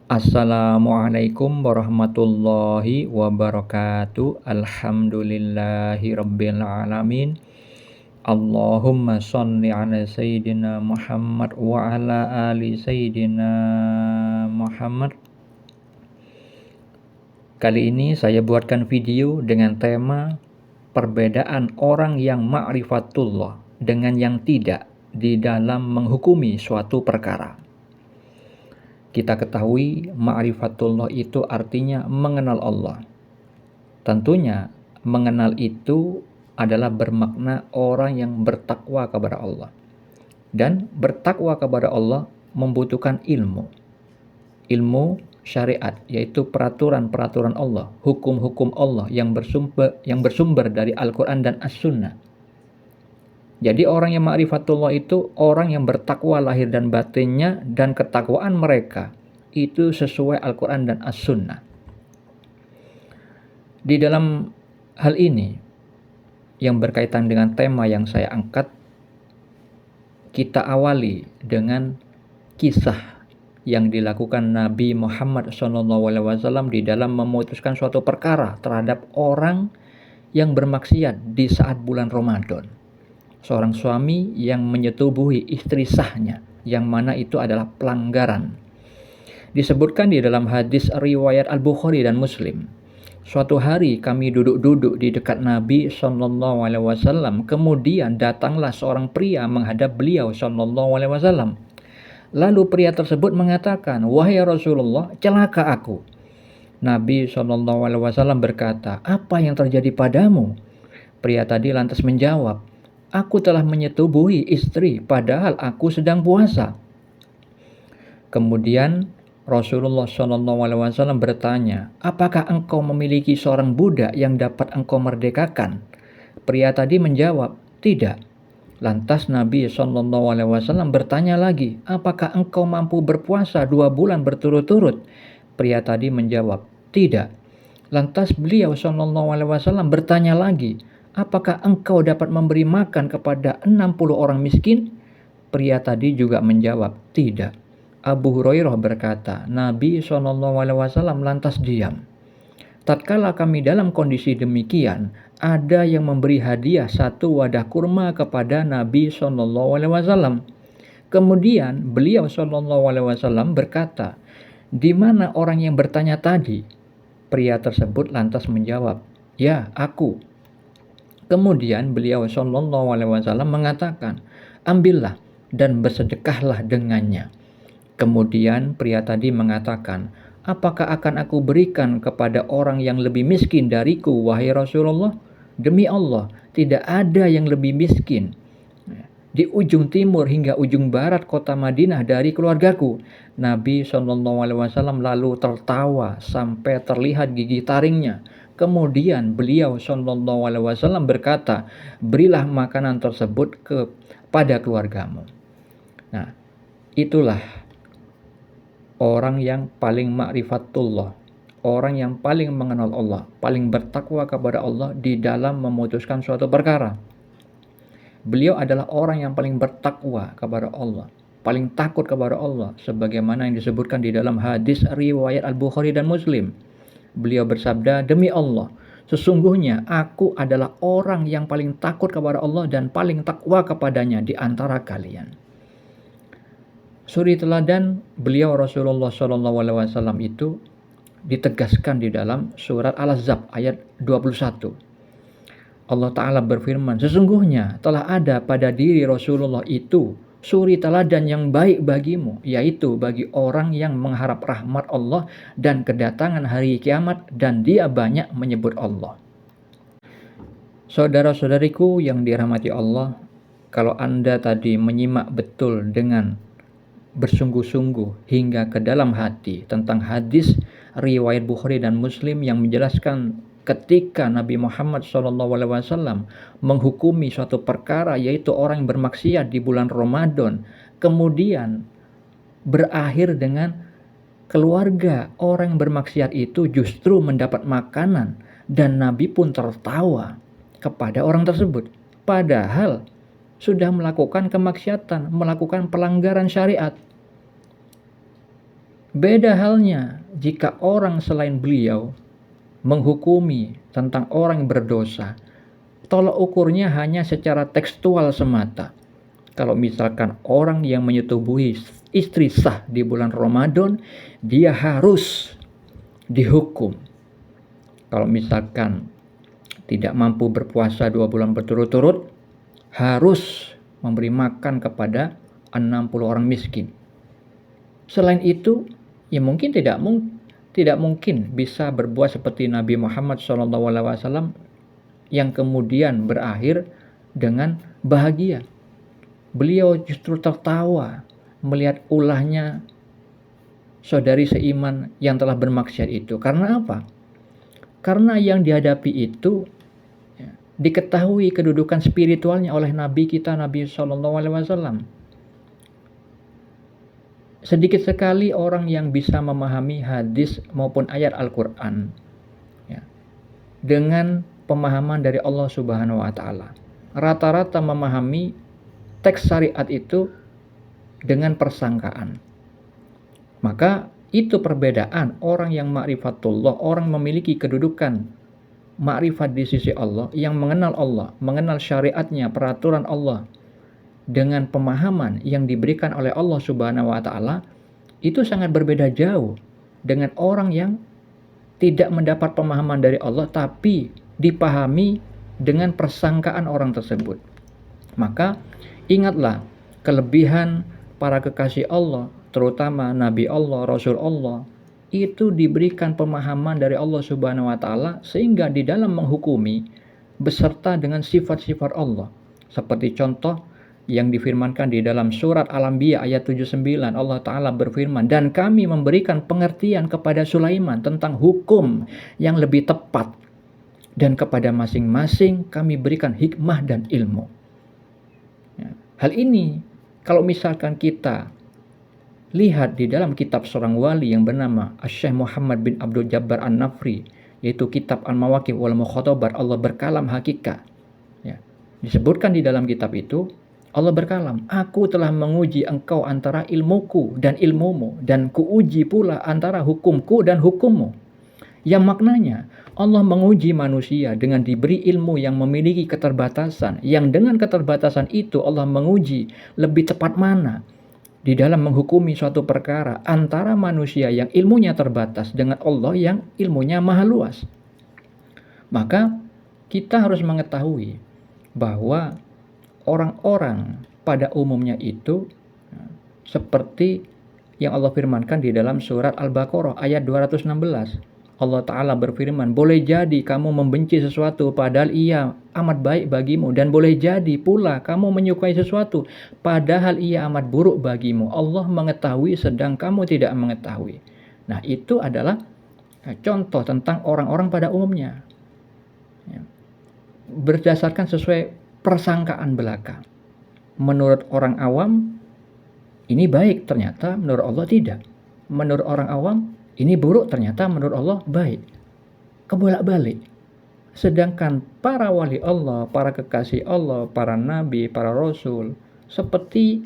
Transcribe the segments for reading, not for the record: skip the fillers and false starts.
Assalamualaikum warahmatullahi wabarakatuh. Alhamdulillahi rabbil alamin. Allahumma sholli ala sayyidina Muhammad wa ala ali sayyidina Muhammad. Kali ini saya buatkan video dengan tema perbedaan orang yang ma'rifatullah dengan yang tidak di dalam menghukumi suatu perkara. Kita ketahui ma'rifatullah itu artinya mengenal Allah. Tentunya mengenal itu adalah bermakna orang yang bertakwa kepada Allah. Dan bertakwa kepada Allah membutuhkan ilmu. Ilmu syariat, yaitu peraturan-peraturan Allah, hukum-hukum Allah yang bersumber dari Al-Quran dan As-Sunnah. Jadi orang yang ma'rifatullah itu orang yang bertakwa lahir dan batinnya, dan ketakwaan mereka itu sesuai Al-Quran dan As-Sunnah. Di dalam hal ini yang berkaitan dengan tema yang saya angkat, kita awali dengan kisah yang dilakukan Nabi Muhammad SAW di dalam memutuskan suatu perkara terhadap orang yang bermaksiat di saat bulan Ramadan. Seorang suami yang menyetubuhi istri sahnya, yang mana itu adalah pelanggaran. Disebutkan di dalam hadis riwayat Al-Bukhari dan Muslim. Suatu hari kami duduk-duduk di dekat Nabi SAW. Kemudian datanglah seorang pria menghadap beliau SAW. Lalu pria tersebut mengatakan, "Wahai Rasulullah, celaka aku." Nabi SAW berkata, "Apa yang terjadi padamu?" Pria tadi lantas menjawab, "Aku telah menyetubuhi istri padahal aku sedang puasa." Kemudian Rasulullah SAW bertanya, "Apakah engkau memiliki seorang budak yang dapat engkau merdekakan?" Pria tadi menjawab, "Tidak." Lantas Nabi SAW bertanya lagi, "Apakah engkau mampu berpuasa 2 bulan berturut-turut?" Pria tadi menjawab, "Tidak." Lantas beliau SAW bertanya lagi, "Apakah engkau dapat memberi makan kepada 60 orang miskin?" Pria tadi juga menjawab, "Tidak." Abu Hurairah berkata, Nabi SAW lantas diam. Tatkala kami dalam kondisi demikian, ada yang memberi hadiah 1 wadah kurma kepada Nabi SAW. Kemudian beliau SAW berkata, "Di mana orang yang bertanya tadi?" Pria tersebut lantas menjawab, "Ya, aku." Kemudian beliau SAW mengatakan, "Ambillah dan bersedekahlah dengannya." Kemudian pria tadi mengatakan, "Apakah akan aku berikan kepada orang yang lebih miskin dariku, wahai Rasulullah?" Demi Allah, tidak ada yang lebih miskin di ujung timur hingga ujung barat kota Madinah dari keluargaku. Nabi SAW lalu tertawa sampai terlihat gigi taringnya. Kemudian beliau SAW berkata, "Berilah makanan tersebut kepada keluargamu." Nah, itulah orang yang paling ma'rifatullah, orang yang paling mengenal Allah, paling bertakwa kepada Allah di dalam memutuskan suatu perkara. Beliau adalah orang yang paling bertakwa kepada Allah, paling takut kepada Allah, sebagaimana yang disebutkan di dalam hadis riwayat Al-Bukhari dan Muslim. Beliau bersabda, "Demi Allah, sesungguhnya aku adalah orang yang paling takut kepada Allah dan paling takwa kepadanya di antara kalian." Suri teladan beliau Rasulullah SAW itu ditegaskan di dalam surat Al-Ahzab ayat 21. Allah Ta'ala berfirman, "Sesungguhnya telah ada pada diri Rasulullah itu suri teladan yang baik bagimu, yaitu bagi orang yang mengharap rahmat Allah dan kedatangan hari kiamat, dan dia banyak menyebut Allah." Saudara-saudariku yang dirahmati Allah, kalau Anda tadi menyimak betul dengan bersungguh-sungguh hingga ke dalam hati tentang hadis riwayat Bukhari dan Muslim yang menjelaskan ketika Nabi Muhammad SAW menghukumi suatu perkara, yaitu orang yang bermaksiat di bulan Ramadan, kemudian berakhir dengan keluarga orang yang bermaksiat itu justru mendapat makanan, dan Nabi pun tertawa kepada orang tersebut, padahal sudah melakukan kemaksiatan, melakukan pelanggaran syariat. Beda halnya jika orang selain beliau menghukumi tentang orang yang berdosa, tolak ukurnya hanya secara tekstual semata. Kalau misalkan orang yang menyetubuhi istri sah di bulan Ramadan, dia harus dihukum. Kalau misalkan tidak mampu berpuasa 2 bulan berturut-turut, harus memberi makan kepada 60 orang miskin. Selain itu, ya mungkin tidak mungkin bisa berbuat seperti Nabi Muhammad SAW yang kemudian berakhir dengan bahagia. Beliau justru tertawa melihat ulahnya saudari seiman yang telah bermaksiat itu. Karena apa? Karena yang dihadapi itu diketahui kedudukan spiritualnya oleh Nabi kita, Nabi SAW. Sedikit sekali orang yang bisa memahami hadis maupun ayat Al-Quran dengan pemahaman dari Allah Subhanahu wa Ta'ala. Rata-rata memahami teks syariat itu dengan persangkaan. Maka itu perbedaan orang yang ma'rifatullah, orang memiliki kedudukan ma'rifat di sisi Allah, yang mengenal Allah, mengenal syariatnya, peraturan Allah, dengan pemahaman yang diberikan oleh Allah Subhanahu wa Ta'ala, itu sangat berbeda jauh dengan orang yang tidak mendapat pemahaman dari Allah tapi dipahami dengan persangkaan orang tersebut. Maka ingatlah kelebihan para kekasih Allah, terutama Nabi Allah, Rasul Allah, itu diberikan pemahaman dari Allah Subhanahu wa Ta'ala sehingga di dalam menghukumi beserta dengan sifat-sifat Allah. Seperti contoh yang difirmankan di dalam surat Al-Anbiya ayat 79, Allah Ta'ala berfirman, dan kami memberikan pengertian kepada Sulaiman tentang hukum yang lebih tepat, dan kepada masing-masing kami berikan hikmah dan ilmu. Hal ini kalau misalkan kita lihat di dalam kitab seorang wali yang bernama Syekh Muhammad bin Abdul Jabbar An-Nafri, yaitu kitab Al-Mawaqif wal Mukhatabat, Allah berkalam hakikat. Disebutkan di dalam kitab itu, Allah berkalam, aku telah menguji engkau antara ilmuku dan ilmumu, dan kuuji pula antara hukumku dan hukummu. Yang maknanya, Allah menguji manusia dengan diberi ilmu yang memiliki keterbatasan, yang dengan keterbatasan itu Allah menguji lebih tepat mana di dalam menghukumi suatu perkara antara manusia yang ilmunya terbatas dengan Allah yang ilmunya maha luas. Maka kita harus mengetahui bahwa orang-orang pada umumnya itu seperti yang Allah firmankan di dalam surat Al-Baqarah ayat 216. Allah Ta'ala berfirman, boleh jadi kamu membenci sesuatu padahal ia amat baik bagimu, dan boleh jadi pula kamu menyukai sesuatu padahal ia amat buruk bagimu. Allah mengetahui sedang kamu tidak mengetahui. Nah, itu adalah contoh tentang orang-orang pada umumnya, berdasarkan sesuai persangkaan belaka. Menurut orang awam ini baik, ternyata menurut Allah tidak. Menurut orang awam ini buruk, ternyata menurut Allah baik. Kebolak-balik. Sedangkan para wali Allah, para kekasih Allah, para nabi, para rasul, seperti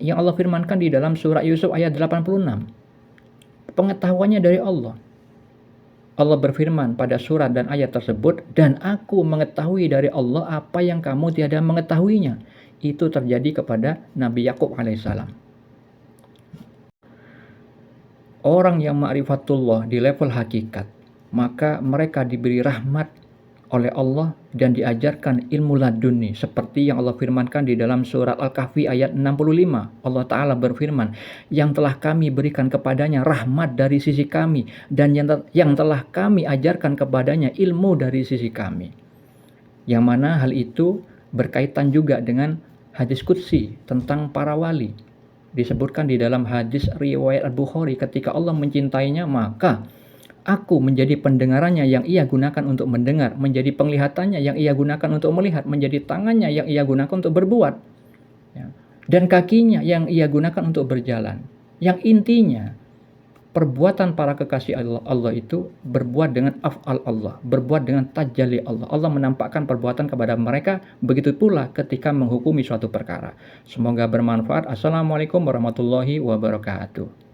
yang Allah firmankan di dalam surah Yusuf ayat 86. Pengetahuannya dari Allah. Allah berfirman pada surat dan ayat tersebut, dan aku mengetahui dari Allah apa yang kamu tiada mengetahuinya. Itu terjadi kepada Nabi Yakub alaihissalam. Orang yang ma'rifatullah di level hakikat, maka mereka diberi rahmat oleh Allah dan diajarkan ilmu laduni, seperti yang Allah firmankan di dalam surat Al-Kahfi ayat 65. Allah Ta'ala berfirman, yang telah kami berikan kepadanya rahmat dari sisi kami, dan yang telah kami ajarkan kepadanya ilmu dari sisi kami. Yang mana hal itu berkaitan juga dengan hadis qudsi tentang para wali. Disebutkan di dalam hadis riwayat Al-Bukhari, ketika Allah mencintainya, maka aku menjadi pendengarannya yang ia gunakan untuk mendengar, menjadi penglihatannya yang ia gunakan untuk melihat, menjadi tangannya yang ia gunakan untuk berbuat, dan kakinya yang ia gunakan untuk berjalan. Yang intinya, perbuatan para kekasih Allah itu berbuat dengan af'al Allah, berbuat dengan tajalli Allah. Allah menampakkan perbuatan kepada mereka, begitu pula ketika menghukumi suatu perkara. Semoga bermanfaat. Assalamualaikum warahmatullahi wabarakatuh.